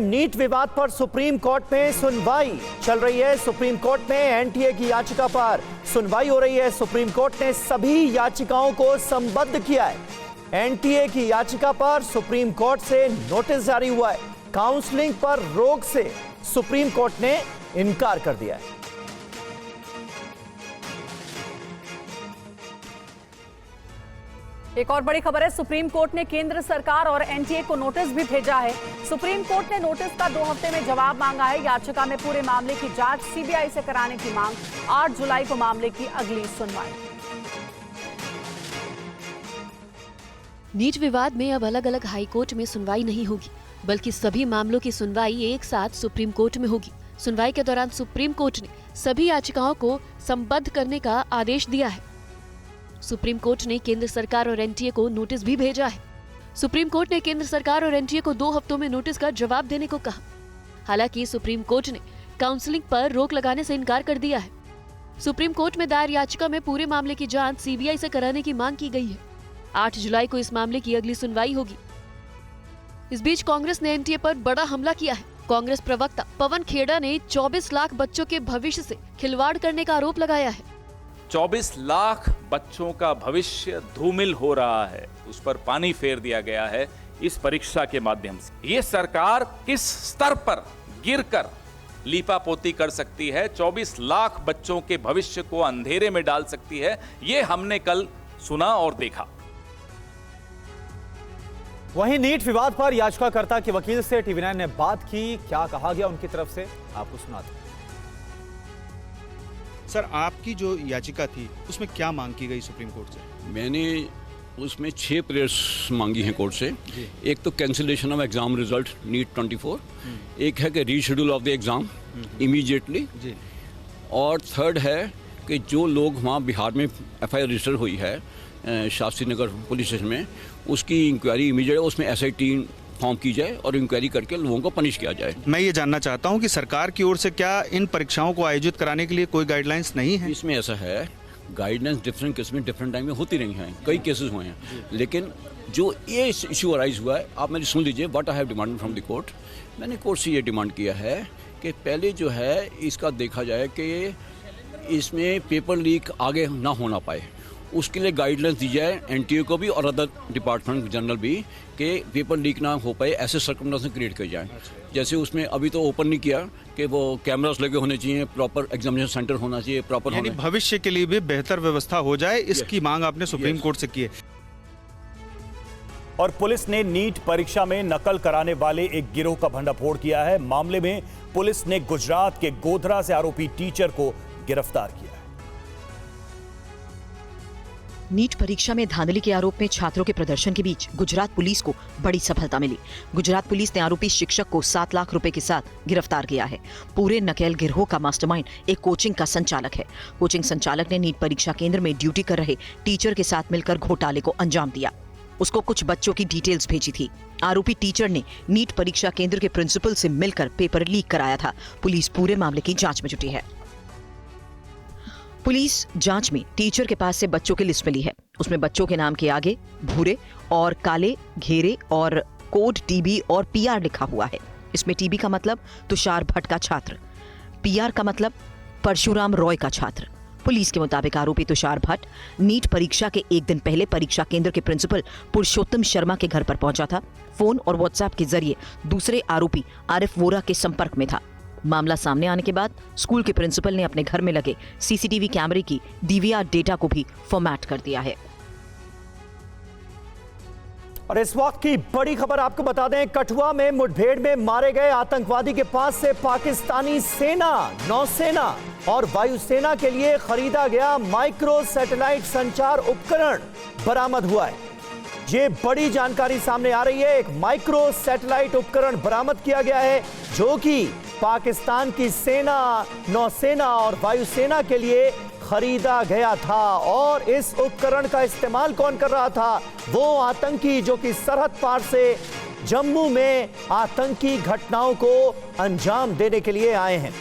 NEET विवाद पर supreme court में सुनवाई चल रही है। सुप्रीम कोर्ट में एनटीए की याचिका पर सुनवाई हो रही है। सुप्रीम कोर्ट ने सभी याचिकाओं को संबद्ध किया है। एनटीए की याचिका पर सुप्रीम कोर्ट से नोटिस जारी हुआ है। काउंसलिंग पर रोक से सुप्रीम कोर्ट ने इनकार कर दिया है। एक और बड़ी खबर है, सुप्रीम कोर्ट ने केंद्र सरकार और एनटीए को नोटिस भी भेजा है। सुप्रीम कोर्ट ने नोटिस का 2 हफ्ते में जवाब मांगा है। याचिका में पूरे मामले की जांच सीबीआई से कराने की मांग। 8 जुलाई को मामले की अगली सुनवाई। नीट विवाद में अब अलग अलग हाई कोर्ट में सुनवाई नहीं होगी, बल्कि सभी मामलों की सुनवाई एक साथ सुप्रीम कोर्ट में होगी। सुनवाई के दौरान सुप्रीम कोर्ट ने सभी याचिकाओं को संबद्ध करने का आदेश दिया है। सुप्रीम कोर्ट ने केंद्र सरकार और एनटीए को नोटिस भी भेजा है। सुप्रीम कोर्ट ने केंद्र सरकार और एनटीए को 2 हफ्तों में नोटिस का जवाब देने को कहा। हालांकि सुप्रीम कोर्ट ने काउंसलिंग पर रोक लगाने से इनकार कर दिया है। सुप्रीम कोर्ट में दायर याचिका में पूरे मामले की जांच सीबीआई से कराने की मांग की गई है। 8 जुलाई को इस मामले की अगली सुनवाई होगी। इस बीच कांग्रेस ने एनटीए पर बड़ा हमला किया है। कांग्रेस प्रवक्ता पवन खेड़ा ने 24 लाख बच्चों के भविष्य से खिलवाड़ करने का आरोप लगाया है। 24 लाख बच्चों का भविष्य धूमिल हो रहा है, उस पर पानी फेर दिया गया है इस परीक्षा के माध्यम से। ये सरकार किस स्तर पर गिरकर लीपापोती कर सकती है, 24 लाख बच्चों के भविष्य को अंधेरे में डाल सकती है, ये हमने कल सुना और देखा। वहीं नीट विवाद पर याचिकाकर्ता के वकील से टीवी9 ने बात की। क्या कहा गया उनकी तरफ से, आपको सुनाते हैं। सर, आपकी जो याचिका थी उसमें क्या मांग की गई सुप्रीम कोर्ट से? मैंने उसमें 6 प्रेयर्स मांगी हैं कोर्ट से। एक तो cancellation of exam result NEET 24, एक है कि reschedule of the exam immediately, और थर्ड है कि जो लोग वहाँ बिहार में एफआईआर रजिस्टर हुई है शास्त्री नगर पुलिस स्टेशन में, उसकी इंक्वायरी इमीडिएट उसमें एसआईटी फॉर्म की जाए और इंक्वायरी करके लोगों को पनिश किया जाए। मैं ये जानना चाहता हूँ कि सरकार की ओर से क्या इन परीक्षाओं को आयोजित कराने के लिए कोई गाइडलाइंस नहीं है? इसमें ऐसा है, गाइडलाइंस डिफरेंट केस में डिफरेंट टाइम में होती रही हैं, कई केसेस हुए हैं, लेकिन जो ये इशू अराइज हुआ है, आप मेरी सुन लीजिए। What I have demanded from the court, मैंने कोर्ट से ये डिमांड किया है कि पहले जो है इसका देखा जाए कि इसमें पेपर लीक आगे ना होना पाए, उसके लिए गाइडलाइंस दी जाए एनटीए को भी और अदर डिपार्टमेंट जनरल भी, कि पेपर लीक ना हो पाए, ऐसे सर्कमस्टेंसेस क्रिएट किए जाएं। जैसे उसमें अभी तो ओपन नहीं किया कि वो कैमरास लगे होने चाहिए, प्रॉपर एग्जामिनेशन सेंटर होना चाहिए, प्रॉपर यानी भविष्य के लिए भी बेहतर व्यवस्था हो जाए, इसकी मांग आपने सुप्रीम कोर्ट से की है। और पुलिस ने नीट परीक्षा में नकल कराने वाले एक गिरोह का भंडाफोड़ किया है। मामले में पुलिस ने गुजरात के गोधरा से आरोपी टीचर को गिरफ्तार किया है। नीट परीक्षा में धांधली के आरोप में छात्रों के प्रदर्शन के बीच गुजरात पुलिस को बड़ी सफलता मिली। गुजरात पुलिस ने आरोपी शिक्षक को 7 लाख रुपए के साथ गिरफ्तार किया है। पूरे नकेल गिरोह का मास्टरमाइंड एक कोचिंग का संचालक है। कोचिंग संचालक ने नीट परीक्षा केंद्र में ड्यूटी कर रहे टीचर के साथ मिलकर घोटाले को अंजाम दिया। उसको कुछ बच्चों की डिटेल्स भेजी थी। आरोपी टीचर ने नीट परीक्षा केंद्र के प्रिंसिपल से मिलकर पेपर लीक कराया था। पुलिस पूरे मामले की जांच में जुटी है। पुलिस जांच में टीचर के पास से बच्चों की लिस्ट मिली है। उसमें बच्चों के नाम के आगे भूरे और काले घेरे और कोड टीबी और पीआर लिखा हुआ है। इसमें टीबी का मतलब तुषार भट्ट का छात्र, पीआर का मतलब परशुराम रॉय का छात्र। पुलिस के मुताबिक आरोपी तुषार भट्ट नीट परीक्षा के एक दिन पहले परीक्षा केंद्र के प्रिंसिपल पुरुषोत्तम शर्मा के घर पर पहुंचा था। फोन और व्हाट्सएप के जरिए दूसरे आरोपी आरिफ वोरा के संपर्क में था। मामला सामने आने के बाद स्कूल के प्रिंसिपल ने अपने घर में लगे सीसीटीवी कैमरे की डीवीआर डेटा को भी फॉर्मेट कर दिया है। और इस वक्त की बड़ी खबर आपको बता दें, कठुआ में मुठभेड़ में मारे गए आतंकवादी के पास से पाकिस्तानी सेना, नौसेना और वायुसेना के लिए खरीदा गया माइक्रो सैटेलाइट संचार उपकरण बरामद हुआ है। ये बड़ी जानकारी सामने आ रही है। एक माइक्रो सैटेलाइट उपकरण बरामद किया गया है जो कि पाकिस्तान की सेना, नौसेना और वायुसेना के लिए खरीदा गया था। और इस उपकरण का इस्तेमाल कौन कर रहा था? वो आतंकी जो कि सरहद पार से जम्मू में आतंकी घटनाओं को अंजाम देने के लिए आए हैं।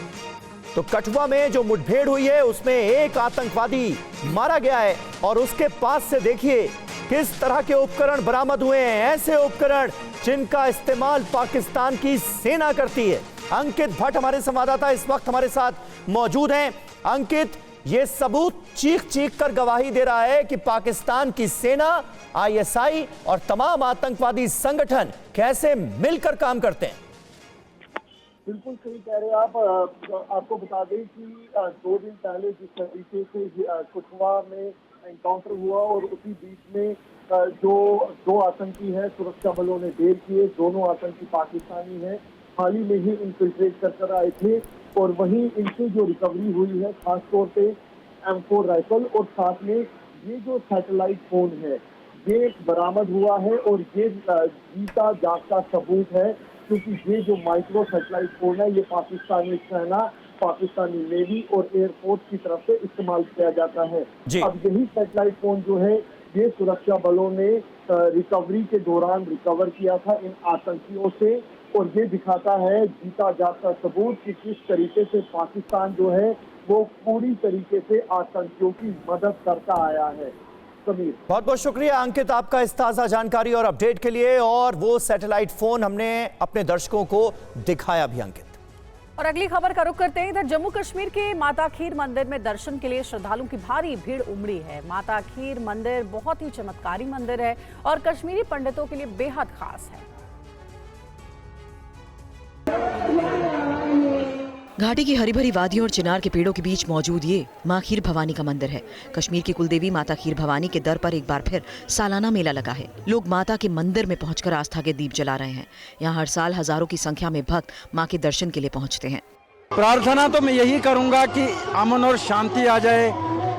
तो कठुआ में जो मुठभेड़ हुई है उसमें एक आतंकवादी मारा गया है और उसके पास से देखिए किस तरह के उपकरण बरामद हुए हैं। ऐसे उपकरण जिनका इस्तेमाल पाकिस्तान की सेना करती है। अंकित भट्ट हमारे संवाददाता इस वक्त हमारे साथ मौजूद हैं। अंकित, ये सबूत चीख चीख कर गवाही दे रहा है कि पाकिस्तान की सेना, आईएसआई और तमाम आतंकवादी संगठन कैसे मिलकर काम करते हैं। बिल्कुल सही कह रहे हैं आप। आपको बता दें कि 2 दिन पहले जिस तरीके से कठुआ में एनकाउंटर हुआ और उसी बीच में जो 2 आतंकी हैं सुरक्षा बलों ने ढेर किए, दोनों आतंकी पाकिस्तानी हैं, हाल ही में ही इन्फिल्ट्रेट कर आए थे और वहीं इनसे जो रिकवरी हुई है खासतौर पे M4 राइफल और साथ में ये जो सैटेलाइट फोन है ये बरामद हुआ है और ये जीता जागता सबूत है, क्योंकि ये जो माइक्रो सैटेलाइट फोन है ये पाकिस्तानी सेना, पाकिस्तानी नेवी और एयरफोर्स की तरफ से इस्तेमाल किया जाता है। अब यही सैटेलाइट फोन जो है ये सुरक्षा बलों ने रिकवरी के दौरान रिकवर किया था इन आतंकियों से और ये दिखाता है जीता जागता सबूत कि किस तरीके से पाकिस्तान जो है वो पूरी तरीके से आतंकियों की मदद करता आया है। समीर, बहुत बहुत शुक्रिया अंकित आपका इस ताज़ा जानकारी और अपडेट के लिए। और वो सैटेलाइट फोन हमने अपने दर्शकों को दिखाया भी अंकित। और अगली खबर का रुख करते हैं। इधर जम्मू कश्मीर के माता खीर मंदिर में दर्शन के लिए श्रद्धालुओं की भारी भीड़ उमड़ी है। माता खीर मंदिर बहुत ही चमत्कारी मंदिर है और कश्मीरी पंडितों के लिए बेहद खास है। घाटी की हरी भरी वादियों और चिनार के पेड़ों के बीच मौजूद ये मां खीर भवानी का मंदिर है। कश्मीर की कुलदेवी माता खीर भवानी के दर पर एक बार फिर सालाना मेला लगा है। लोग माता के मंदिर में पहुंचकर आस्था के दीप जला रहे हैं। यहाँ हर साल हजारों की संख्या में भक्त मां के दर्शन के लिए पहुंचते हैं। प्रार्थना तो मैं यही करूंगा कि अमन और शांति आ जाए,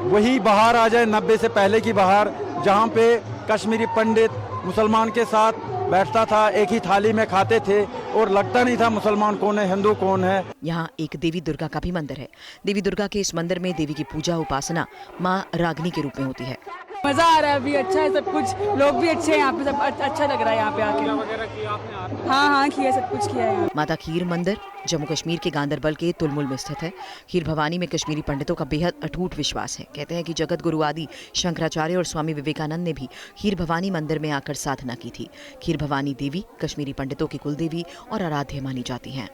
वही बहार आ जाए 90 से पहले की बहार, जहाँ पे कश्मीरी पंडित मुसलमान के साथ बैठता था, एक ही थाली में खाते थे और लगता नहीं था मुसलमान कौन है हिंदू कौन है। यहाँ एक देवी दुर्गा का भी मंदिर है। देवी दुर्गा के इस मंदिर में देवी की पूजा उपासना माँ रागनी के रूप में होती है। मजा आ रहा है, अभी अच्छा है सब कुछ, लोग भी अच्छे हैं यहाँ पे, सब अच्छा लग रहा है यहाँ पे आके। हाँ किया, सब कुछ किया है। माता खीर मंदिर जम्मू कश्मीर के गांदरबल के तुलमुल में स्थित है। खीर भवानी में कश्मीरी पंडितों का बेहद अटूट विश्वास है। कहते हैं कि जगत गुरु आदि शंकराचार्य और स्वामी विवेकानंद ने भी खीर भवानी मंदिर में आकर साधना की थी। खीर भवानी देवी कश्मीरी पंडितों की कुलदेवी और आराध्य मानी जाती हैं।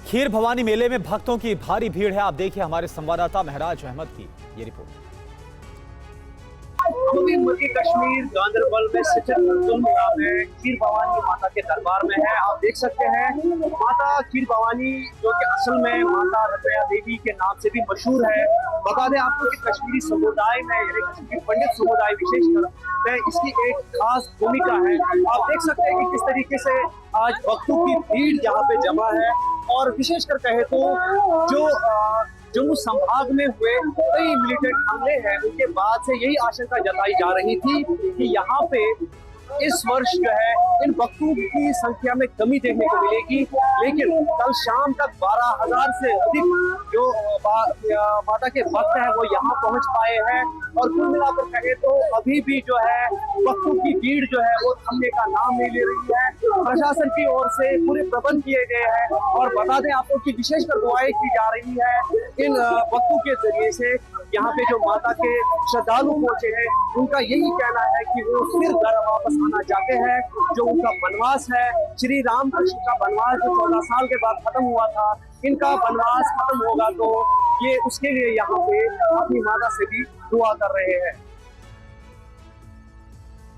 खीर भवानी मेले में भक्तों की भारी भीड़ है। आप देखिए हमारे संवाददाता महराज अहमद की ये रिपोर्ट। कश्मीर गांदरबल में स्थित है खीर भवानी माता के दरबार में है। आप देख सकते हैं माता खीर भवानी जो कि असल में माता रतया देवी के नाम से भी मशहूर है। बता दें आपको कि कश्मीरी समुदाय में यानी कश्मीरी पंडित समुदाय विशेषकर इसकी एक खास भूमिका है। आप देख सकते हैं कि किस तरीके से आज भक्तों की भीड़ यहाँ पे जमा है और विशेषकर कहे तो जो जम्मू संभाग में हुए कई मिलिटेंट हमले हैं उनके बाद से यही आशंका जताई जा रही थी कि यहाँ पे इस वर्ष जो है इन भक्तों की संख्या में कमी देखने को मिलेगी, लेकिन कल शाम तक 12,000 से अधिक जो माता के भक्त हैं वो यहाँ पहुँच पाए हैं और कुल मिलाकर कहे तो अभी भी जो है भक्तों की भीड़ जो है वो थमने का नाम नहीं ले रही है। प्रशासन की ओर से पूरे प्रबंध किए गए हैं और बता दें आपको कि विशेषकर दुआएं की जा रही है इन भक्तों के जरिए से। यहाँ पे जो माता के श्रद्धालु पहुंचे हैं उनका यही कहना है कि वो फिर घर वापस आना चाहते हैं। जो उनका वनवास है, श्री राम कृष्ण का वनवास जो 14 साल के बाद खत्म हुआ था, इनका वनवास खत्म होगा तो ये उसके लिए यहाँ पे अपनी माता से भी दुआ कर रहे हैं।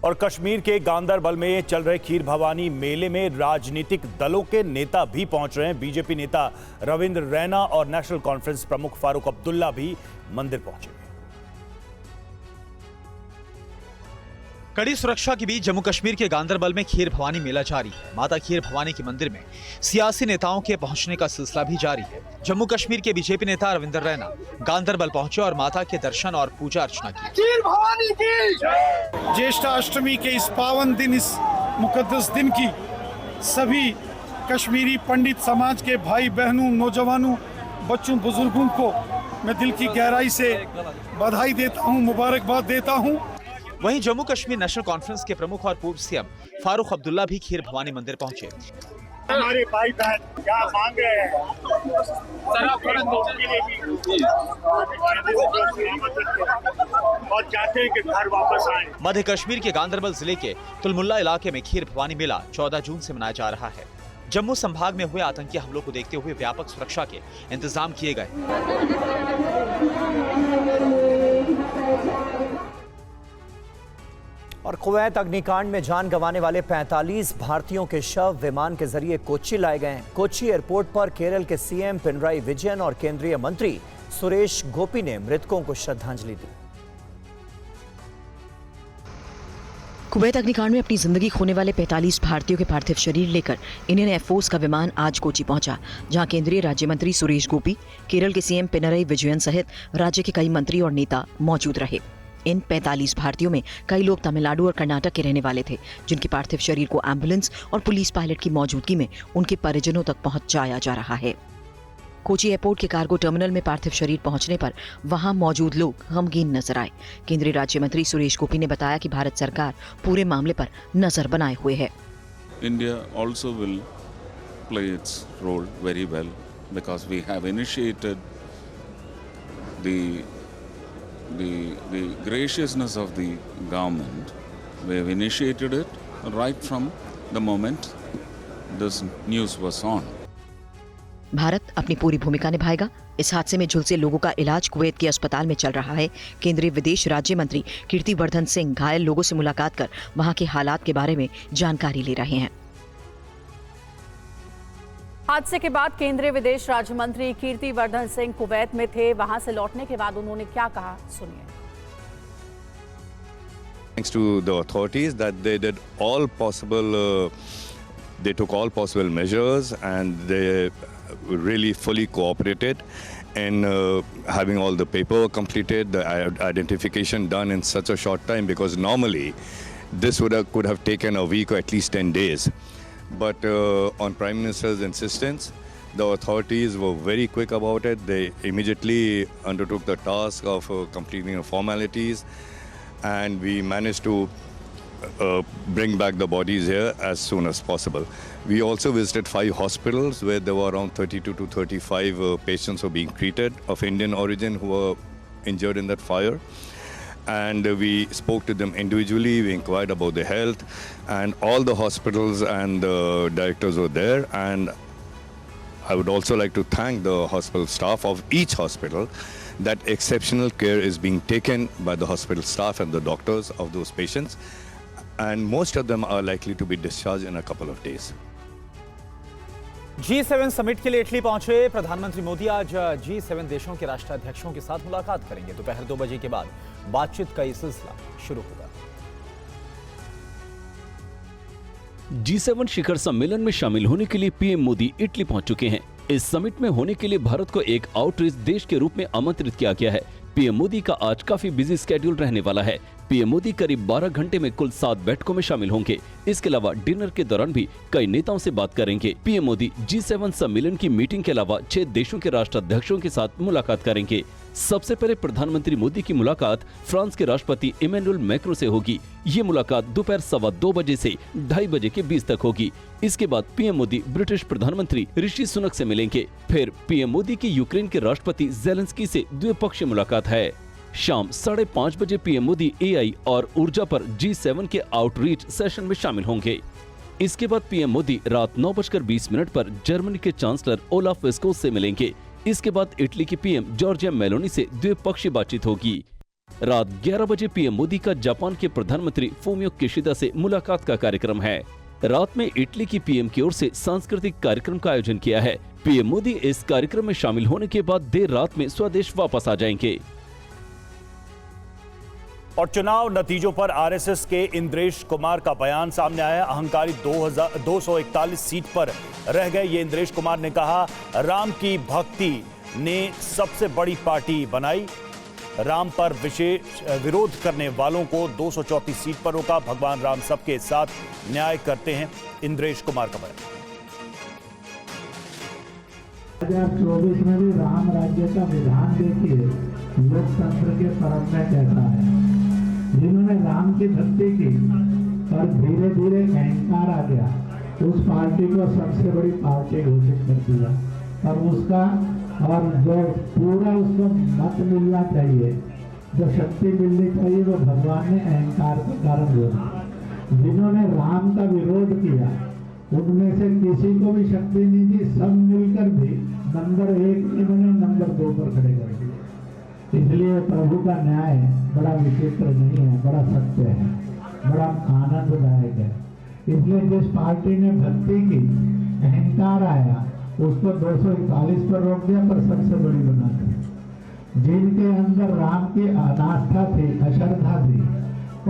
और कश्मीर के गांदरबल में चल रहे खीर भवानी मेले में राजनीतिक दलों के नेता भी पहुंच रहे हैं। बीजेपी नेता रविंद्र रैना और नेशनल कॉन्फ्रेंस प्रमुख फारूक अब्दुल्ला भी मंदिर पहुंचे। कड़ी सुरक्षा के बीच जम्मू कश्मीर के गांदरबल में खीर भवानी मेला जारी है। माता खीर भवानी के मंदिर में सियासी नेताओं के पहुंचने का सिलसिला भी जारी है। जम्मू कश्मीर के बीजेपी नेता रविंद्र रैना गांदरबल पहुंचे और माता के दर्शन और पूजा अर्चना की। खीर भवानी की ज्येष्ठाष्टमी के इस पावन दिन, इस मुकद्दस दिन की सभी कश्मीरी पंडित समाज के भाई बहनों, नौजवानों, बच्चों, बुजुर्गों को मैं दिल की गहराई से बधाई देता हूँ, मुबारकबाद देता हूँ। वहीं जम्मू कश्मीर नेशनल कॉन्फ्रेंस के प्रमुख और पूर्व सीएम फारूक अब्दुल्ला भी खीर भवानी मंदिर पहुंचे। हमारे भाई बहन क्या मांग रहे हैं और चाहते हैं कि घर वापस आए। मध्य कश्मीर के गांदरबल जिले के तुलमुल्ला इलाके में खीर भवानी मेला 14 जून से मनाया जा रहा है। जम्मू संभाग में हुए आतंकी हमलों को देखते हुए व्यापक सुरक्षा के इंतजाम किए गए। और कुवैत अग्निकांड में जान गंवाने वाले 45 भारतीयों के शव विमान के जरिए कोच्चि लाए गए हैं। कोच्चि एयरपोर्ट पर केरल के सीएम पिनराई विजयन और केंद्रीय मंत्री सुरेश गोपी ने मृतकों को श्रद्धांजलि दी। कुवैत अग्निकांड में अपनी जिंदगी खोने वाले 45 भारतीयों के पार्थिव शरीर लेकर इंडियन एयरफोर्स का विमान आज कोच्चि पहुंचा, जहां केंद्रीय राज्य मंत्री सुरेश गोपी, केरल के सीएम पिनराई विजयन सहित राज्य के कई मंत्री और नेता मौजूद रहे। इन 45 भारतीयों में कई लोग तमिलनाडु और कर्नाटक के रहने वाले थे, जिनके पार्थिव शरीर को एम्बुलेंस और पुलिस पायलट की मौजूदगी में उनके परिजनों तक पहुंचाया जा रहा है। कोच्चि एयरपोर्ट के कार्गो टर्मिनल में पार्थिव शरीर पहुंचने पर वहां मौजूद लोग गमगीन नजर आए। केंद्रीय राज्य मंत्री सुरेश गोपी ने बताया कि भारत सरकार पूरे मामले पर नजर बनाए हुए है। India also will play its role very well because we have initiated the graciousness of the government. We have initiated it right from the moment this news was on. Bharat अपनी पूरी भूमिका निभाएगा। इस हादसे में झुलसे लोगों का इलाज कुवैत के अस्पताल में चल रहा है। केंद्रीय विदेश राज्य मंत्री कीर्तिवर्धन सिंह घायल लोगों से मुलाकात कर वहां के हालात के बारे में जानकारी ले रहे हैं। हादसे के बाद केंद्रीय विदेश राज्य मंत्री कीर्तिवर्धन सिंह कुवैत में थे। वहां से लौटने के बाद उन्होंने क्या कहा, सुनिए। Thanks to the authorities that they did all possible, they took all possible measures and they really fully cooperated in having all the paperwork completed, the identification done in such a short time, because normally this could have taken a week or at least 10 days. But on Prime Minister's insistence, the authorities were very quick about it. They immediately undertook the task of completing the formalities, and we managed to bring back the bodies here as soon as possible. We also visited 5 hospitals where there were around 32 to 35 patients who were being treated of Indian origin who were injured in that fire. And we spoke to them individually, we inquired about their health, and all the hospitals and the directors were there. And I would also like to thank the hospital staff of each hospital that exceptional care is being taken by the hospital staff and the doctors of those patients. And most of them are likely to be discharged in a couple of days. G7 summit के लिए Italy पहुंचे प्रधानमंत्री मोदी आज G7 देशों के राष्ट्राध्यक्षों के साथ मुलाकात करेंगे। दोपहर 2 बजे के बाद बातचीत का ये सिलसिला शुरू होगा। G7 शिखर सम्मेलन में शामिल होने के लिए पीएम मोदी इटली पहुंच चुके हैं। इस समिट में होने के लिए भारत को एक आउटरीच देश के रूप में आमंत्रित किया गया है। पीएम मोदी का आज काफी बिजी स्केड्यूल रहने वाला है। पीएम मोदी करीब 12 घंटे में कुल 7 बैठकों में शामिल होंगे। इसके अलावा डिनर के दौरान भी कई नेताओं से बात करेंगे। पीएम मोदी G7 सम्मेलन की मीटिंग के अलावा 6 देशों के राष्ट्राध्यक्षों के साथ मुलाकात करेंगे। सबसे पहले प्रधानमंत्री मोदी की मुलाकात फ्रांस के राष्ट्रपति इमैनुअल मैक्रों से होगी। ये मुलाकात दोपहर 2:15 बजे से 2:30 बजे के बीच तक होगी। इसके बाद पीएम मोदी ब्रिटिश प्रधानमंत्री ऋषि सुनक से मिलेंगे। फिर पीएम मोदी की यूक्रेन के राष्ट्रपति ज़ेलेंस्की से द्विपक्षीय मुलाकात है। शाम 5:30 बजे पीएम मोदी एआई और ऊर्जा पर G7 के आउटरीच सेशन में शामिल होंगे। इसके बाद पीएम मोदी रात 9:20 पर जर्मनी के चांसलर ओलाफ स्कोल्ज से मिलेंगे। इसके बाद इटली के पीएम जॉर्जिया मेलोनी से द्विपक्षीय बातचीत होगी। रात 11 बजे पीएम मोदी का जापान के प्रधानमंत्री फूमियो किशिदा से मुलाकात का कार्यक्रम है। रात में इटली की पीएम की ओर से सांस्कृतिक कार्यक्रम का आयोजन किया है। पीएम मोदी इस कार्यक्रम में शामिल होने के बाद देर रात में स्वदेश वापस आ जाएंगे। और चुनाव नतीजों पर आरएसएस के इंद्रेश कुमार का बयान सामने आया। अहंकारी 241 सीट पर रह गए। ये इंद्रेश कुमार ने कहा, राम की भक्ति ने सबसे बड़ी पार्टी बनाई। राम पर विशेष विरोध करने वालों को 234 सीट पर रोका। भगवान राम सबके साथ न्याय करते हैं, इंद्रेश कुमार का बयान। 2024 में भी राम राज्य का विधान देखिए, लोकतंत्र के परम में कैसा है। जिन्होंने राम की भक्ति की और धीरे धीरे अहंकार आ गया, उस पार्टी को सबसे बड़ी पार्टी घोषित कर दिया और उसका और जो पूरा उसको मत मिलना चाहिए, जो शक्ति मिलनी चाहिए, वो भगवान ने अहंकार के कारण दिया। जिन्होंने राम का विरोध किया उनमें से किसी को भी शक्ति नहीं दी, सब मिलकर भी नंबर 1 इन्होंने नंबर 2 पर खड़े कर दिए। इसलिए प्रभु का न्याय बड़ा विचित्र नहीं है, बड़ा सत्य है, बड़ा आनंददायक है। इसलिए जिस पार्टी ने भक्ति की, अहंकार आया, उसको 241 पर रोक दिया, पर सबसे बड़ी बना दी। जिनके अंदर राम की अनास्था थी, अश्रद्धा थी,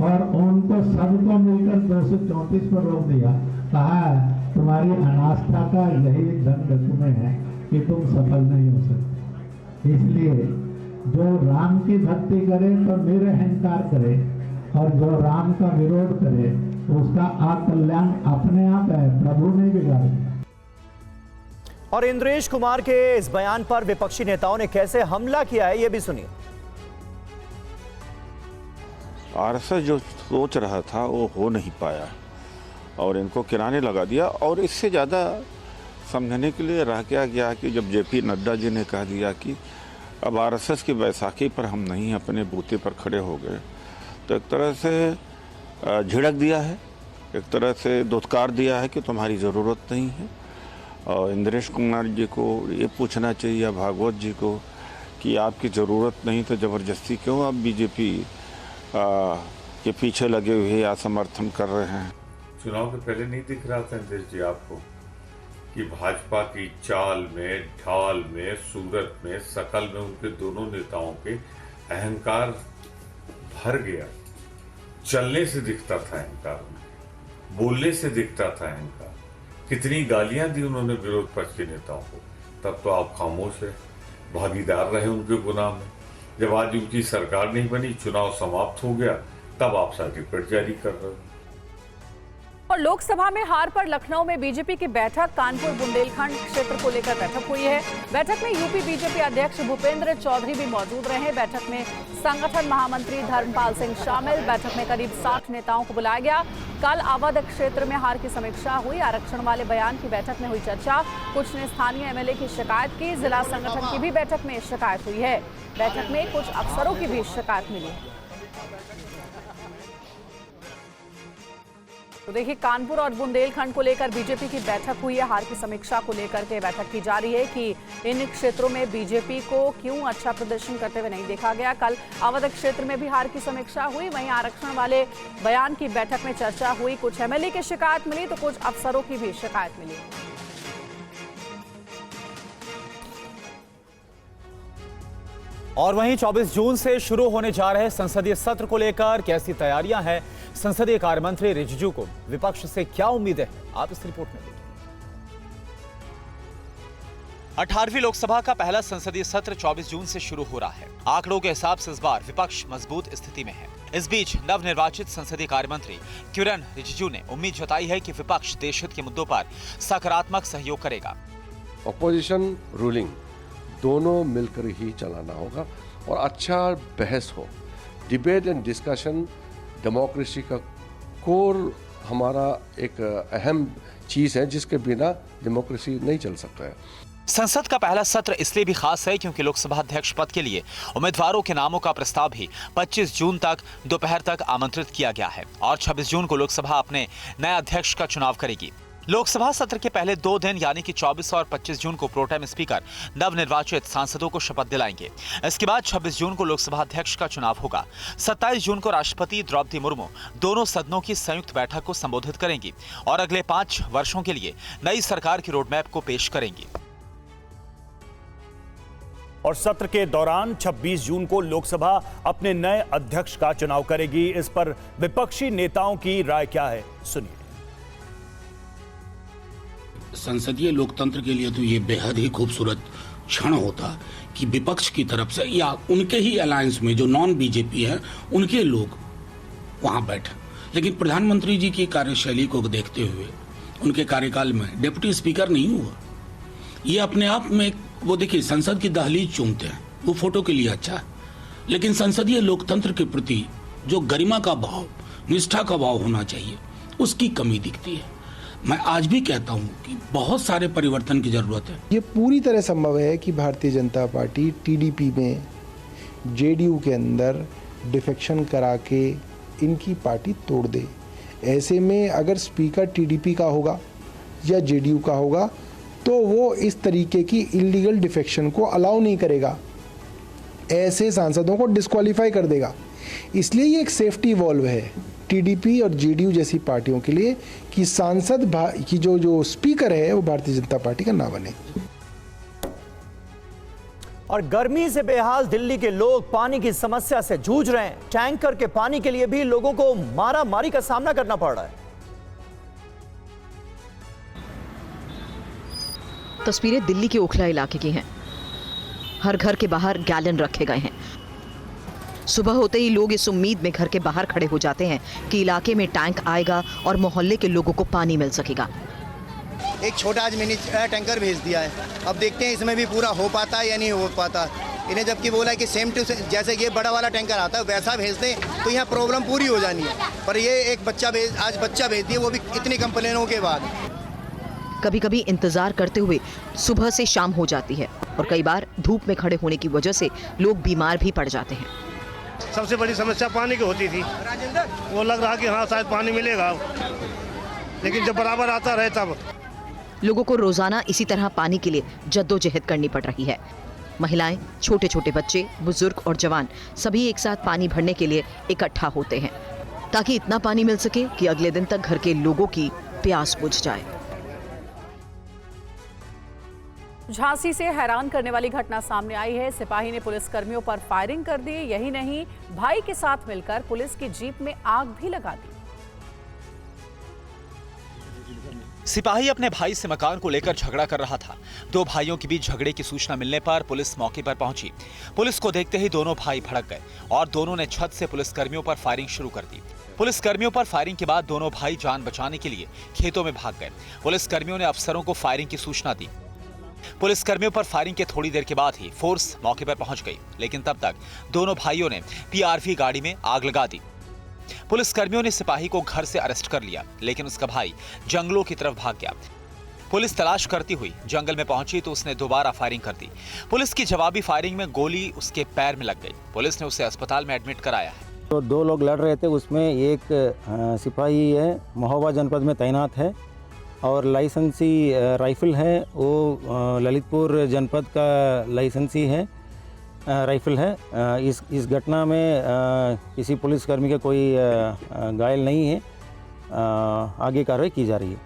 और उनको सबको मिलकर 234 पर रोक दिया। कहा तुम्हारी अनास्था का यही दंड तुम्हें है कि तुम सफल नहीं हो सकते। इसलिए जो राम की भक्ति करे तो निरअहंकार करे, और जो राम का विरोध करे उसका अकल्याण अपने आप है, प्रभु नहीं बिगाड़े। और इंद्रेश कुमार के इस बयान पर विपक्षी नेताओं ने कैसे हमला किया है, ये भी सुनिए। आरएसएस जो सोच रहा था वो हो नहीं पाया और इनको किराने लगा दिया। और इससे ज़्यादा समझने के लिए रह गया कि जब जेपी नड्डा जी ने कह दिया कि अब आरएसएस की बैसाखी पर हम नहीं अपने बूते पर खड़े हो गए, तो एक तरह से झिड़क दिया है, एक तरह से दुत्कार दिया है कि तुम्हारी ज़रूरत नहीं है। और इंद्रेश कुमार जी को ये पूछना चाहिए या भागवत जी को कि आपकी ज़रूरत नहीं तो ज़बरदस्ती क्यों आप बीजेपी के पीछे लगे हुए या समर्थन कर रहे हैं। चुनाव के पहले नहीं दिख रहा था इंद्रेश जी आपको कि भाजपा की चाल में, ढाल में, सूरत में, शकल में उनके दोनों नेताओं के अहंकार भर गया। चलने से दिखता था अहंकार, बोलने से दिखता था अहंकार। कितनी गालियां दी उन्होंने विरोध पक्ष के नेताओं को, तब तो आप खामोश है, भागीदार रहे उनके गुनाह में। जब आज उनकी सरकार नहीं बनी, चुनाव समाप्त हो गया, तब आप सर्टिफिकेट जारी कर रहे हो। और लोकसभा में हार पर लखनऊ में बीजेपी की बैठक, कानपुर बुंदेलखंड क्षेत्र को लेकर बैठक हुई है। बैठक में यूपी बीजेपी अध्यक्ष भूपेंद्र चौधरी भी मौजूद रहे। बैठक में संगठन महामंत्री धर्मपाल सिंह शामिल। बैठक में करीब 60 नेताओं को बुलाया गया। कल अवध क्षेत्र में हार की समीक्षा हुई। आरक्षण वाले बयान की बैठक में हुई चर्चा। कुछ ने स्थानीय एमएलए की शिकायत की। जिला संगठन की भी बैठक में शिकायत हुई है। बैठक में कुछ अफसरों की भी शिकायत मिली। तो देखिए, कानपुर और बुंदेलखंड को लेकर बीजेपी की बैठक हुई है। हार की समीक्षा को लेकर के बैठक की जा रही है कि इन क्षेत्रों में बीजेपी को क्यों अच्छा प्रदर्शन करते हुए नहीं देखा गया। कल अवध क्षेत्र में भी हार की समीक्षा हुई। वहीं आरक्षण वाले बयान की बैठक में चर्चा हुई। कुछ एमएलए की शिकायत मिली तो कुछ अफसरों की भी शिकायत मिली। और वहीं 24 जून से शुरू होने जा रहे संसदीय सत्र को लेकर कैसी तैयारियां हैं, संसदीय कार्य मंत्री रिजिजू को विपक्ष से क्या उम्मीदें हैं, आप इस रिपोर्ट में देखिए। 18वीं लोकसभा का पहला संसदीय सत्र 24 जून से शुरू हो रहा है। आंकड़ों के हिसाब से इस बार विपक्ष मजबूत स्थिति में है। इस बीच नवनिर्वाचित संसदीय कार्य मंत्री किरण रिजिजू ने उम्मीद जताई है कि विपक्ष देशहित के मुद्दों पर सकारात्मक सहयोग करेगा। ऑपोजिशन रूलिंग दोनों मिलकर ही चलाना होगा और अच्छा बहस हो। डिबेट एंड डिस्कशन डेमोक्रेसी का कोर हमारा एक अहम चीज है, जिसके बिना डेमोक्रेसी नहीं चल सकता है। संसद का पहला सत्र इसलिए भी खास है क्योंकि लोकसभा अध्यक्ष पद के लिए उम्मीदवारों के नामों का प्रस्ताव भी 25 जून तक दोपहर तक आमंत्रित किया गया है और 26 जून को लोकसभा अपने नए अध्यक्ष का चुनाव करेगी। लोकसभा सत्र के पहले 2 दिन यानी कि 24 और 25 जून को प्रोटेम स्पीकर नवनिर्वाचित सांसदों को शपथ दिलाएंगे। इसके बाद 26 जून को लोकसभा अध्यक्ष का चुनाव होगा। 27 जून को राष्ट्रपति द्रौपदी मुर्मू दोनों सदनों की संयुक्त बैठक को संबोधित करेंगी और अगले 5 वर्षों के लिए नई सरकार की रोडमैप को पेश करेंगी। और सत्र के दौरान 26 जून को लोकसभा अपने नए अध्यक्ष का चुनाव करेगी। इस पर विपक्षी नेताओं की राय क्या है, सुनिए। संसदीय लोकतंत्र के लिए तो ये बेहद ही खूबसूरत क्षण होता कि विपक्ष की तरफ से या उनके ही अलायंस में जो नॉन बीजेपी है उनके लोग वहां बैठे। लेकिन प्रधानमंत्री जी की कार्यशैली को देखते हुए उनके कार्यकाल में डिप्टी स्पीकर नहीं हुआ। ये अपने आप में वो देखिए, संसद की दहलीज चूमते हैं, वो फोटो के लिए अच्छा है, लेकिन संसदीय लोकतंत्र के प्रति जो गरिमा का भाव, निष्ठा का भाव होना चाहिए, उसकी कमी दिखती है। मैं आज भी कहता हूं कि बहुत सारे परिवर्तन की जरूरत है। ये पूरी तरह संभव है कि भारतीय जनता पार्टी टीडीपी में जेडीयू के अंदर डिफेक्शन करा के इनकी पार्टी तोड़ दे। ऐसे में अगर स्पीकर टीडीपी का होगा या जेडीयू का होगा तो वो इस तरीके की इलीगल डिफेक्शन को अलाउ नहीं करेगा, ऐसे सांसदों को डिस्क्वालीफाई कर देगा। इसलिए ये एक सेफ्टी वॉल्व है टीडीपी और जेडीयू जैसी पार्टियों के लिए कि सांसद की जो स्पीकर है वो भारतीय जनता पार्टी का ना बने। और गर्मी से बेहाल दिल्ली के लोग पानी की समस्या से जूझ रहे हैं। टैंकर के पानी के लिए भी लोगों को मारामारी का सामना करना पड़ रहा है। तस्वीरें दिल्ली के ओखला इलाके की हैं। हर घर के बाहर गैलन रखे गए हैं। सुबह होते ही लोग इस उम्मीद में घर के बाहर खड़े हो जाते हैं कि इलाके में टैंक आएगा और मोहल्ले के लोगों को पानी मिल सकेगा। एक छोटा आज मिनी टैंकर भेज दिया है, अब देखते हैं इसमें भी पूरा हो पाता है या नहीं हो पाता। इन्हें जबकि बोला है कि सेम टू जैसे ये बड़ा वाला टैंकर आता है वैसा भेज दें तो यहाँ प्रॉब्लम पूरी हो जानी है, पर ये एक आज बच्चा भेज दिए, वो भी इतनी कंप्लेनों के बाद। कभी कभी इंतजार करते हुए सुबह से शाम हो जाती है और कई बार धूप में खड़े होने की वजह से लोग बीमार भी पड़ जाते हैं। सबसे बड़ी समस्या पानी की होती थी, वो लग रहा कि हाँ शायद पानी मिलेगा, लेकिन जब बराबर आता रहे तब। लोगों को रोजाना इसी तरह पानी के लिए जद्दोजहद करनी पड़ रही है। महिलाएं, छोटे छोटे बच्चे, बुजुर्ग और जवान सभी एक साथ पानी भरने के लिए इकट्ठा होते हैं ताकि इतना पानी मिल सके कि अगले दिन तक घर के लोगों की प्यास बुझ जाए। झांसी से हैरान करने वाली घटना सामने आई है। सिपाही ने पुलिस कर्मियों पर फायरिंग कर दी। यही नहीं, भाई के साथ मिलकर पुलिस की जीप में आग भी लगा दी। सिपाही अपने भाई से मकान को लेकर झगड़ा कर रहा था। दो भाइयों के बीच झगड़े की सूचना मिलने पर पुलिस मौके पर पहुंची। पुलिस को देखते ही दोनों भाई भड़क गए और दोनों ने छत से पुलिस कर्मियों पर फायरिंग शुरू कर दी। पुलिस कर्मियों पर फायरिंग के बाद दोनों भाई जान बचाने के लिए खेतों में भाग गए। पुलिस कर्मियों ने अफसरों को फायरिंग की सूचना दी। पुलिस कर्मियों पर फायरिंग के थोड़ी देर के बाद ही फोर्स मौके पर पहुंच गई, लेकिन तब तक दोनों भाइयों ने पीआरवी गाड़ी में आग लगा दी। पुलिस कर्मियों ने सिपाही को घर से अरेस्ट कर लिया, लेकिन उसका भाई जंगलों की तरफ भाग गया। पुलिस तलाश करती हुई जंगल में पहुंची तो उसने दोबारा फायरिंग कर दी। पुलिस की जवाबी फायरिंग में गोली उसके पैर में लग गई। पुलिस ने उसे अस्पताल में एडमिट कराया है। तो दो लोग लड़ रहे थे, उसमें एक सिपाही है, महोबा जनपद में तैनात है और लाइसेंसी राइफल है, वो ललितपुर जनपद का लाइसेंसी है राइफल है। इस घटना में किसी पुलिसकर्मी का कोई घायल नहीं है। आगे कार्रवाई की जा रही है।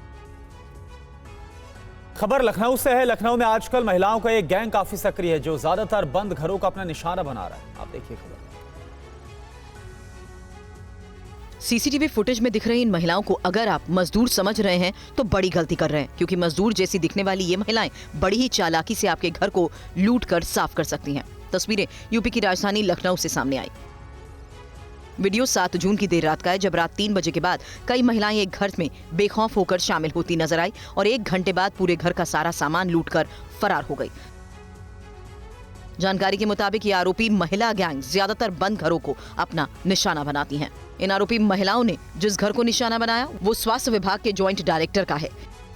खबर लखनऊ से है। लखनऊ में आजकल महिलाओं का एक गैंग काफी सक्रिय है जो ज्यादातर बंद घरों का अपना निशाना बना रहा है। आप देखिए खबर। सीसीटीवी फुटेज में दिख रही इन महिलाओं को अगर आप मजदूर समझ रहे हैं तो बड़ी गलती कर रहे हैं, क्योंकि मजदूर जैसी दिखने वाली ये महिलाएं बड़ी ही चालाकी से आपके घर को लूट कर साफ कर सकती हैं। तस्वीरें यूपी की राजधानी लखनऊ से सामने आई। वीडियो 7 जून की देर रात का है, जब रात 3 बजे के बाद कई महिलाएं एक घर में बेखौफ होकर शामिल होती नजर आई और 1 घंटे बाद पूरे घर का सारा सामान लूटकर फरार हो गई। जानकारी के मुताबिक ये आरोपी महिला गैंग ज्यादातर बंद घरों को अपना निशाना बनाती हैं। इन आरोपी महिलाओं ने जिस घर को निशाना बनाया वो स्वास्थ्य विभाग के ज्वाइंट डायरेक्टर का है।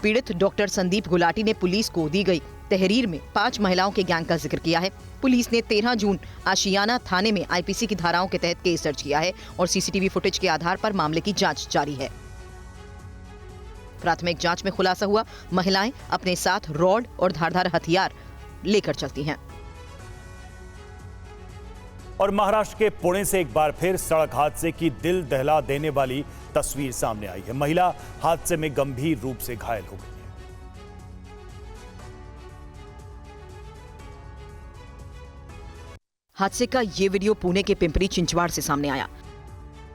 पीड़ित डॉक्टर संदीप गुलाटी ने पुलिस को दी गई तहरीर में 5 महिलाओं के गैंग का जिक्र किया है। पुलिस ने 13 जून आशियाना थाने में आईपीसी की धाराओं के तहत केस दर्ज किया है और सीसीटीवी फुटेज के आधार पर मामले की जांच जारी है। प्राथमिक जांच में खुलासा हुआ, महिलाएं अपने साथ रॉड और धारदार हथियार लेकर चलती हैं। और महाराष्ट्र के पुणे से एक बार फिर सड़क हादसे की दिल दहला देने वाली तस्वीर सामने आई है। महिला हादसे में गंभीर रूप से घायल हो गई है। हादसे का ये वीडियो पुणे के पिंपरी चिंचवाड़ से सामने आया।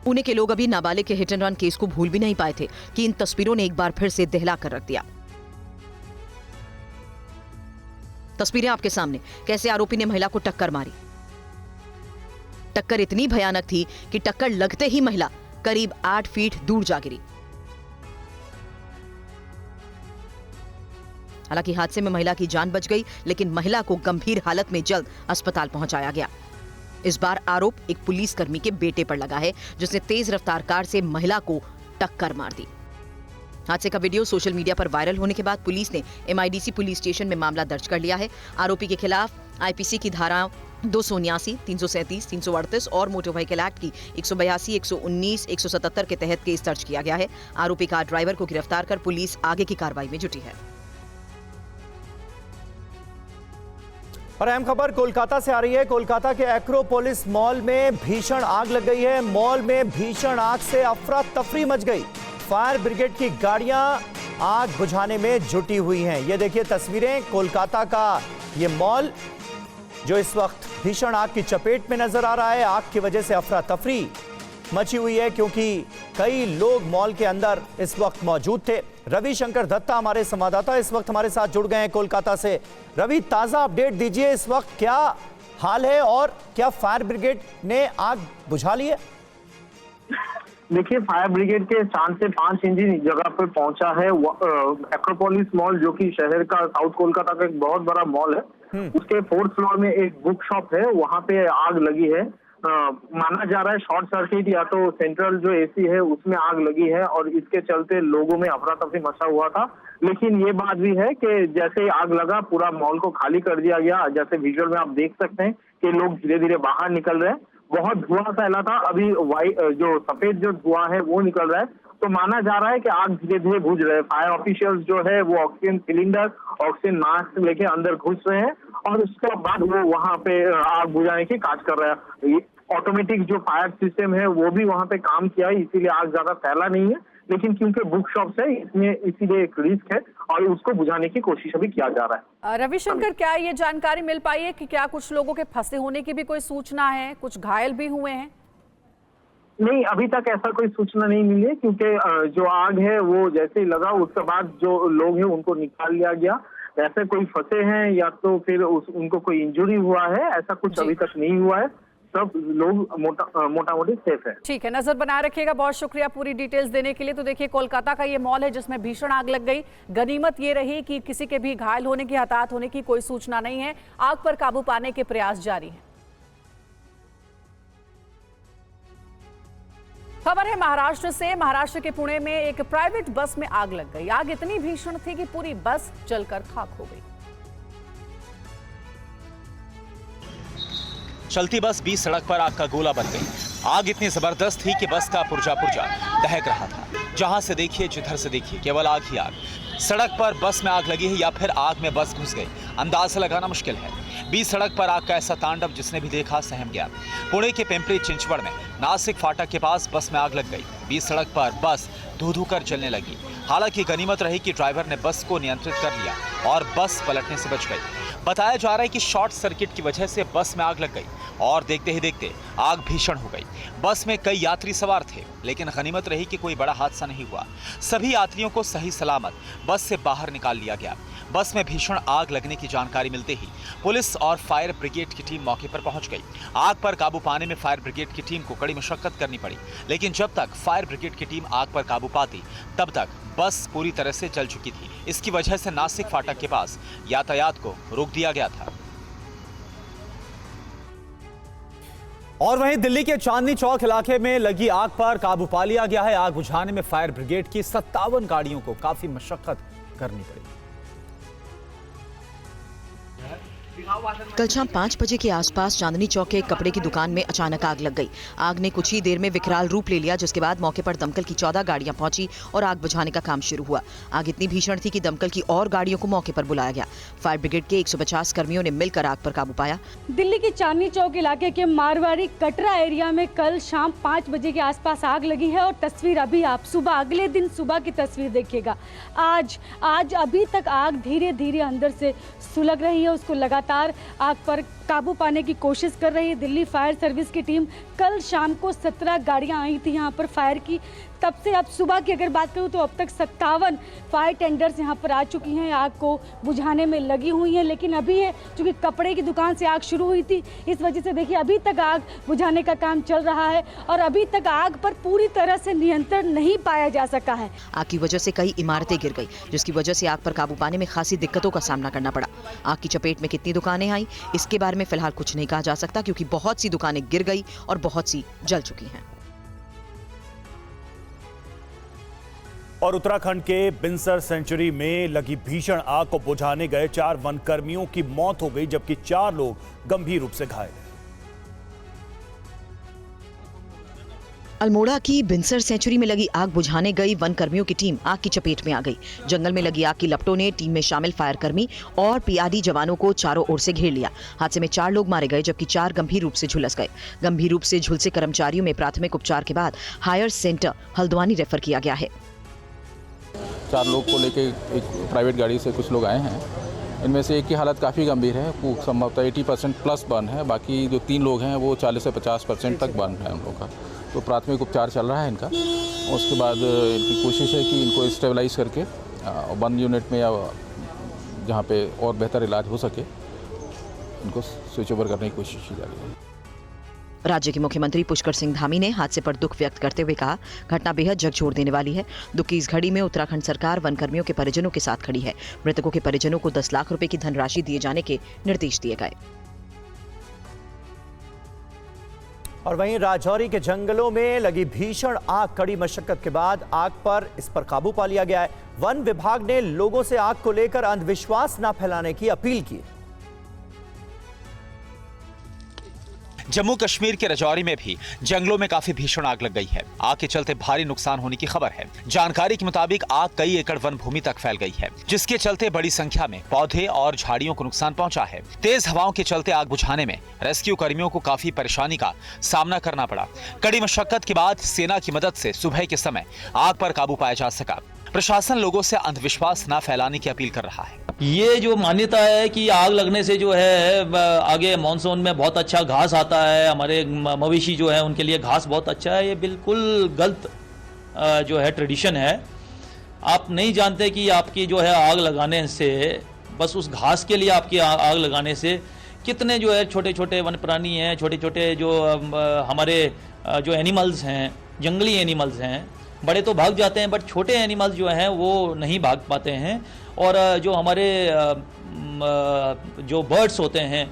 पुणे के लोग अभी नाबालिग के हिट एंड रन केस को भूल भी नहीं पाए थे कि इन तस्वीरों ने एक बार फिर से दहला कर रख दिया। तस्वीरें आपके सामने, कैसे आरोपी ने महिला को टक्कर मारी। टक्कर इतनी भयानक थी कि टक्कर लगते ही महिला करीब 8 फीट दूर जा गिरी। हालांकि हादसे में महिला की जान बच गई, लेकिन महिला को गंभीर हालत में जल्द अस्पताल पहुंचाया गया। इस बार आरोप एक पुलिसकर्मी के बेटे पर लगा है, जिसने तेज रफ्तार कार से महिला को टक्कर मार दी। हादसे का वीडियो सोशल मीडिया पर वायरल होने के बाद पुलिस ने MIDC पुलिस स्टेशन में मामला दर्ज कर लिया है। आरोपी के खिलाफ IPC की धारा 279, 337, 338 और मोटर व्हीकल एक्ट की 182, 119, 177 के तहत केस दर्ज किया गया है। आरोपी कार ड्राइवर को गिरफ्तार कर पुलिस आगे की कार्रवाई में जुटी है। और अहम खबर कोलकाता से आ रही है। कोलकाता के एक्रोपोलिस मॉल में भीषण आग लग गई है। मॉल में भीषण आग से अफरा तफरी मच गई। फायर ब्रिगेड की गाड़ियां आग बुझाने में जुटी हुई हैं। ये देखिए तस्वीरें, कोलकाता का ये मॉल जो इस वक्त भीषण आग की चपेट में नजर आ रहा है। आग की वजह से अफरा तफरी मची हुई है क्योंकि कई लोग मॉल के अंदर इस वक्त मौजूद थे। रविशंकर दत्ता हमारे संवाददाता इस वक्त हमारे साथ जुड़ गए हैं कोलकाता से। रवि, ताजा अपडेट दीजिए, इस वक्त क्या हाल है और क्या फायर ब्रिगेड ने आग बुझा ली है? देखिए, फायर ब्रिगेड के 4 से 5 इंजन जगह पर पहुंचा है। एक्रोपोलिस मॉल जो कि शहर का साउथ कोलकाता का एक बहुत बड़ा मॉल है, उसके 4th फ्लोर में एक बुक शॉप है, वहां पे आग लगी है। माना जा रहा है शॉर्ट सर्किट या तो सेंट्रल जो AC है उसमें आग लगी है और इसके चलते लोगों में अफरा तफरी मचा हुआ था। लेकिन ये बात भी है कि जैसे ही आग लगा पूरा मॉल को खाली कर दिया गया। जैसे विजुअल में आप देख सकते हैं कि लोग धीरे धीरे बाहर निकल रहे हैं। बहुत धुआं फैला था, अभी जो सफेद जो धुआं है वो निकल रहा है। तो माना जा रहा है कि आग धीरे धीरे बुझ रहे हैं। फायर ऑफिशियल्स जो है वो ऑक्सीजन सिलेंडर, ऑक्सीजन मास्क लेके अंदर घुस रहे हैं और उसके बाद वो वहां पे आग बुझाने की काज कर रहा है। ऑटोमेटिक जो फायर सिस्टम है वो भी वहां पे काम किया है, इसीलिए आग ज्यादा फैला नहीं है। लेकिन क्योंकि बुक शॉप्स है इसमें इसीलिए एक रिस्क है और उसको बुझाने की कोशिश अभी किया जा रहा है। रविशंकर, क्या ये जानकारी मिल पाई है कि क्या कुछ लोगों के फंसे होने की भी कोई सूचना है? कुछ घायल भी हुए हैं? नहीं, अभी तक ऐसा कोई सूचना नहीं मिली है क्योंकि जो आग है वो जैसे ही लगा उसके बाद जो लोग हैं उनको निकाल लिया गया। ऐसे कोई फंसे हैं या तो फिर उनको कोई इंजरी हुआ है, ऐसा कुछ अभी तक नहीं हुआ है। सब लोग मोटा मोटी सेफ है। ठीक है, नजर बनाए रखिएगा। बहुत शुक्रिया पूरी डिटेल्स देने के लिए। तो देखिए, कोलकाता का ये मॉल है जिसमें भीषण आग लग गई। गनीमत ये रही कि किसी के भी घायल होने की, हताहत होने की कोई सूचना नहीं है। आग पर काबू पाने के प्रयास जारी हैं। खबर है महाराष्ट्र से। महाराष्ट्र के पुणे में एक प्राइवेट बस में आग लग गई। आग इतनी भीषण थी कि पूरी बस जलकर खाक हो गई। चलती बस बीच सड़क पर आग का गोला बन गई। आग इतनी जबरदस्त थी कि बस का पुर्जा दहक रहा था। जहां से देखिए, जिधर से देखिए, केवल आग ही आग। सड़क पर बस में आग लगी है या फिर आग में बस घुस गई, अंदाजा लगाना मुश्किल है। बीच सड़क पर आग का ऐसा तांडव जिसने भी देखा सहम गया। पुणे के पिंपरी चिंचवड़ में नासिक फाटक के पास बस में आग लग गई। बीच सड़क पर बस धू-धू कर जलने लगी। हालांकि गनीमत रही कि ड्राइवर ने बस को नियंत्रित कर लिया और बस पलटने से बच गई। बताया जा रहा है कि शॉर्ट सर्किट की वजह से बस में आग लग गई और देखते ही देखते आग भीषण हो गई। बस में कई यात्री सवार थे, लेकिन गनीमत रही कि कोई बड़ा हादसा नहीं हुआ। सभी यात्रियों को सही सलामत बस से बाहर निकाल लिया गया। बस में भीषण आग लगने की जानकारी मिलते ही पुलिस और फायर ब्रिगेड की टीम मौके पर पहुंच गई। आग पर काबू पाने में फायर ब्रिगेड की टीम को कड़ी मशक्कत करनी पड़ी, लेकिन जब तक फायर ब्रिगेड की टीम आग पर काबू पाती तब तक बस पूरी तरह से जल चुकी थी। इसकी वजह से नासिक फाटक के पास यातायात को रोक दिया गया था। और वहीं दिल्ली के चांदनी चौक इलाके में लगी आग पर काबू पा लिया गया है। आग बुझाने में फायर ब्रिगेड की 57 गाड़ियों को काफी मशक्कत करनी पड़ी। कल शाम 5 बजे के आसपास चांदनी चौक के कपड़े की दुकान में अचानक आग लग गई। आग ने कुछ ही देर में विकराल रूप ले लिया, जिसके बाद मौके पर दमकल की 14 गाड़ियां पहुंची और आग बुझाने का काम शुरू हुआ। आग इतनी भीषण थी कि दमकल की और गाड़ियों को मौके पर बुलाया गया। फायर ब्रिगेड के 150 कर्मियों ने मिलकर आग पर काबू पाया। दिल्ली के चांदनी चौक इलाके के मारवाड़ी कटरा एरिया में कल शाम 5 बजे के आसपास आग लगी है और तस्वीर अभी आप अगले दिन सुबह की तस्वीर देखिएगा। आज अभी तक आग धीरे धीरे अंदर से सुलग रही है, उसको लगातार आग पर काबू पाने की कोशिश कर रही है दिल्ली फायर सर्विस की टीम। कल शाम को 17 गाड़ियां आई थी यहाँ पर फायर की। तब से अब सुबह की अगर बात करूँ तो अब तक 57 फायर टेंडर्स यहाँ पर आ चुकी हैं, आग को बुझाने में लगी हुई हैं। लेकिन अभी है चूँकि कपड़े की दुकान से आग शुरू हुई थी, इस वजह से देखिए अभी तक आग बुझाने का काम चल रहा है और अभी तक आग पर पूरी तरह से नियंत्रण नहीं पाया जा सका है। आग की वजह से कई इमारतें गिर गई, जिसकी वजह से आग पर काबू पाने में खासी दिक्कतों का सामना करना पड़ा। आग की चपेट में कितनी दुकानें आई, इसके बारे में फिलहाल कुछ नहीं कहा जा सकता, क्योंकि बहुत सी दुकानें गिर गई और बहुत सी जल चुकी हैं। और उत्तराखंड के बिनसर सेंचुरी में लगी भीषण आग को बुझाने गए 4 वन कर्मियों की मौत हो गई, जबकि 4 लोग गंभीर रूप से घायल। अल्मोड़ा की बिनसर सेंचुरी में लगी आग बुझाने गई वन कर्मियों की टीम आग की चपेट में आ गई। जंगल में लगी आग की लपटों ने टीम में शामिल फायर कर्मी और पीआरडी जवानों को चारों ओर से घेर लिया। हादसे में 4 लोग मारे गए, जबकि 4 गंभीर रूप से झुलस गए। गंभीर रूप से झुलसे कर्मचारियों में प्राथमिक उपचार के बाद हायर सेंटर हल्द्वानी रेफर किया गया है। 4 लोग को लेके एक प्राइवेट गाड़ी से कुछ लोग आए हैं। इनमें से एक की हालत काफ़ी गंभीर है, संभवतः 80% प्लस बर्न है। बाकी जो 3 लोग हैं वो 40 से 50% तक बर्न है उन लोगों का। तो प्राथमिक उपचार चल रहा है इनका। उसके बाद इनकी कोशिश है कि इनको स्टेबलाइज करके 1 यूनिट में या जहाँ पे और बेहतर इलाज हो सके इनको स्विच ओवर करने की कोशिश की जा रही है। राज्य के मुख्यमंत्री पुष्कर सिंह धामी ने हादसे पर दुख व्यक्त करते हुए कहा, घटना बेहद झकझोर देने वाली है। दुख की इस घड़ी में उत्तराखंड सरकार वन कर्मियों के परिजनों के साथ खड़ी है। मृतकों के परिजनों को 10 लाख रुपए की धनराशि दिए जाने के निर्देश दिए गए। और वहीं राजौरी के जंगलों में लगी भीषण आग, कड़ी मशक्कत के बाद आग पर काबू पा लिया गया है। वन विभाग ने लोगों से आग को लेकर अंधविश्वास न फैलाने की अपील की। जम्मू कश्मीर के राजौरी में भी जंगलों में काफी भीषण आग लग गई है। आग के चलते भारी नुकसान होने की खबर है। जानकारी के मुताबिक आग कई एकड़ वन भूमि तक फैल गई है, जिसके चलते बड़ी संख्या में पौधे और झाड़ियों को नुकसान पहुंचा है। तेज हवाओं के चलते आग बुझाने में रेस्क्यू कर्मियों को काफी परेशानी का सामना करना पड़ा। कड़ी मशक्कत के बाद सेना की मदद से सुबह के समय आग पर काबू पाया जा सका। प्रशासन लोगों से अंधविश्वास न फैलाने की अपील कर रहा है। ये जो मान्यता है कि आग लगने से जो है आगे मानसून में बहुत अच्छा घास आता है, हमारे मवेशी जो है उनके लिए घास बहुत अच्छा है, ये बिल्कुल गलत जो है ट्रेडिशन है। आप नहीं जानते कि आपकी जो है आग लगाने से, बस उस घास के लिए आपकी आग लगाने से कितने जो है छोटे छोटे वन प्राणी हैं, छोटे छोटे जो हमारे जो एनिमल्स हैं, जंगली एनिमल्स हैं, बड़े तो भाग जाते हैं बट छोटे एनिमल्स जो हैं वो नहीं भाग पाते हैं। और जो हमारे जो बर्ड्स होते हैं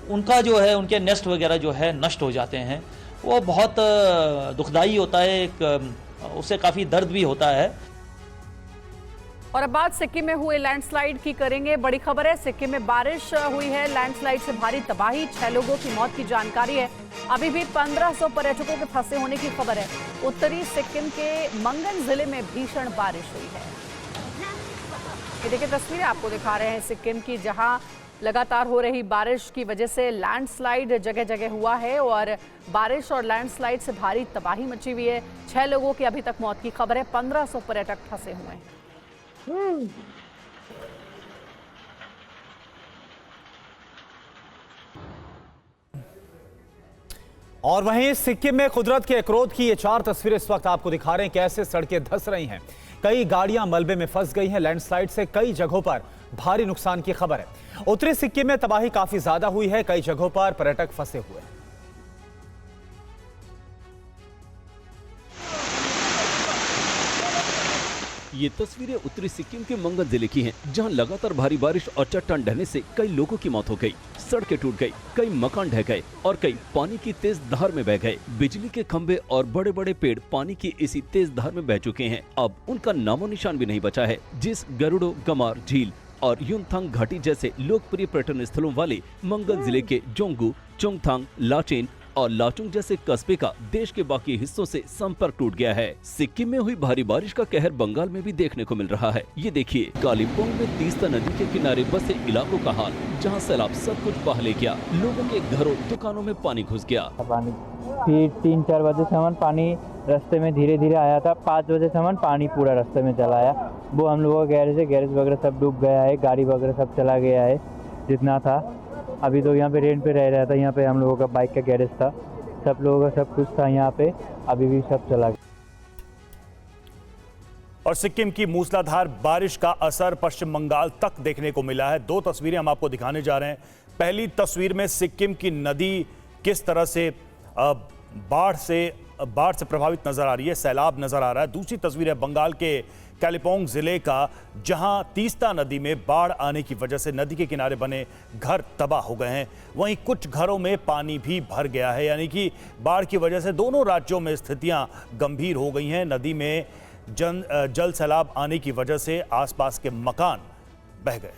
उनका जो है, उनके नेस्ट वगैरह जो है नष्ट हो जाते हैं। वो बहुत दुखदाई होता है, उससे काफ़ी दर्द भी होता है। और अब बात सिक्किम में हुए लैंडस्लाइड की करेंगे। बड़ी खबर है, सिक्किम में बारिश हुई है, लैंडस्लाइड से भारी तबाही, 6 लोगों की मौत की जानकारी है। अभी भी 1500 पर्यटकों के फंसे होने की खबर है। उत्तरी सिक्किम के मंगन जिले में भीषण बारिश हुई है। ये देखिए तस्वीरें आपको दिखा रहे हैं सिक्किम की, जहां लगातार हो रही बारिश की वजह से लैंडस्लाइड जगह जगह हुआ है और बारिश और लैंडस्लाइड से भारी तबाही मची हुई है। 6 लोगों की अभी तक मौत की खबर है, 1500 पर्यटक फंसे हुए हैं। और वहीं सिक्किम में कुदरत के क्रोध की ये 4 तस्वीरें इस वक्त आपको दिखा रहे हैं, कैसे सड़कें धंस रही हैं। कई गाड़ियां मलबे में फंस गई हैं। लैंडस्लाइड से कई जगहों पर भारी नुकसान की खबर है। उत्तरी सिक्किम में तबाही काफी ज्यादा हुई है, कई जगहों पर पर्यटक फंसे हुए हैं। ये तस्वीरें उत्तरी सिक्किम के मंगन जिले की हैं, जहां लगातार भारी बारिश और चट्टान ढहने से कई लोगों की मौत हो गई, सड़कें टूट गई, कई मकान ढह गए और कई पानी की तेज धार में बह गए। बिजली के खंभे और बड़े बड़े पेड़ पानी की इसी तेज धार में बह चुके हैं। अब उनका नामो निशान भी नहीं बचा है। जिस गरुड़ो गमार झील और युमथांग घाटी जैसे लोकप्रिय पर्यटन स्थलों वाले मंगन जिले के जोंगू, चोंगथांग, लाचेन और लाचुंग जैसे कस्बे का देश के बाकी हिस्सों से संपर्क टूट गया है। सिक्किम में हुई भारी बारिश का कहर बंगाल में भी देखने को मिल रहा है। ये देखिए कालिम्पोंग में तीस्ता नदी के किनारे बसे इलाकों का हाल, जहां सैलाब सब कुछ बहा ले गया। लोगों के घरों, दुकानों में पानी घुस गया। पानी फिर 3-4 बजे से पानी रास्ते में धीरे धीरे आया था। 5 बजे से पानी पूरा रास्ते में चला आया। वो हम लोगों का गैरेज वगैरह सब डूब गया है, गाड़ी वगैरह सब चला गया है जितना था। अभी तो यहाँ पे रेंट पे रह रहा था, यहाँ पे हम लोगों का बाइक का गैरेज था, सब लोगों का सब कुछ था यहाँ पे, अभी भी सब चला गया। और सिक्किम की मूसलाधार बारिश का असर पश्चिम बंगाल तक देखने को मिला है। 2 तस्वीरें हम आपको दिखाने जा रहे हैं। पहली तस्वीर में सिक्किम की नदी किस तरह से बाढ़ से प्रभावित नजर आ रही है, सैलाब नजर आ रहा है। दूसरी तस्वीर है बंगाल के कालिम्पोंग जिले का, जहां तीस्ता नदी में बाढ़ आने की वजह से नदी के किनारे बने घर तबाह हो गए हैं। वहीं कुछ घरों में पानी भी भर गया है, यानी कि बाढ़ की वजह से दोनों राज्यों में स्थितियां गंभीर हो गई हैं। नदी में जल सैलाब आने की वजह से आसपास के मकान बह गए।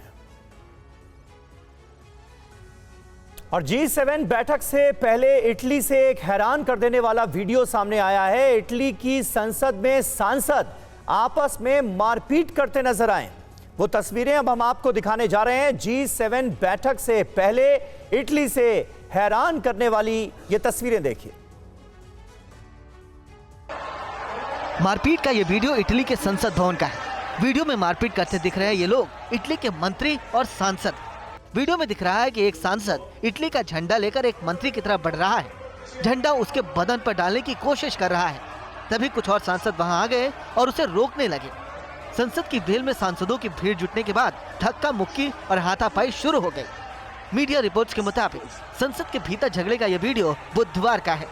और G7 बैठक से पहले इटली से एक हैरान कर देने वाला वीडियो सामने आया है। इटली की संसद में सांसद आपस में मारपीट करते नजर आए। वो तस्वीरें अब हम आपको दिखाने जा रहे हैं। G7 बैठक से पहले इटली से हैरान करने वाली ये तस्वीरें देखिए। मारपीट का ये वीडियो इटली के संसद भवन का है। वीडियो में मारपीट करते दिख रहे हैं ये लोग इटली के मंत्री और सांसद। वीडियो में दिख रहा है कि एक सांसद इटली का झंडा लेकर एक मंत्री की तरफ बढ़ रहा है। झंडा उसके बदन पर डालने की कोशिश कर रहा है। तभी कुछ और सांसद वहां आ गए और उसे रोकने लगे। संसद की वेल में सांसदों की भीड़ जुटने के बाद धक्का मुक्की और हाथापाई शुरू हो गई। मीडिया रिपोर्ट्स के मुताबिक संसद के भीतर झगड़े का यह वीडियो बुधवार का है।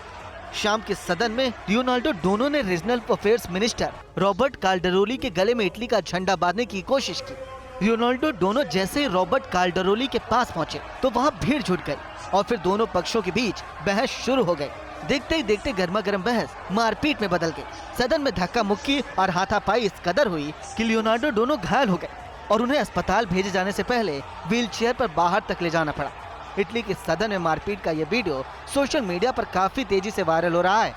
शाम के सदन में लियोनार्डो डोनो ने रीजनल अफेयर्स मिनिस्टर रॉबर्ट कार्डरोली के गले में इटली का झंडा बांधने की कोशिश की। लियोनार्डो डोनो जैसे ही रॉबर्ट कार्डरोली के पास पहुंचे तो वहां भीड़ जुट गई और फिर दोनों पक्षों के बीच बहस शुरू हो गई। देखते ही देखते गर्मा गर्म बहस मारपीट में बदल गई। सदन में धक्का मुक्की और हाथापाई इस कदर हुई कि लियोनार्डो डोनो घायल हो गए और उन्हें अस्पताल भेजे जाने से पहले व्हीलचेयर पर बाहर तक ले जाना पड़ा। इटली के सदन में मारपीट का यह वीडियो सोशल मीडिया पर काफी तेजी से वायरल हो रहा है।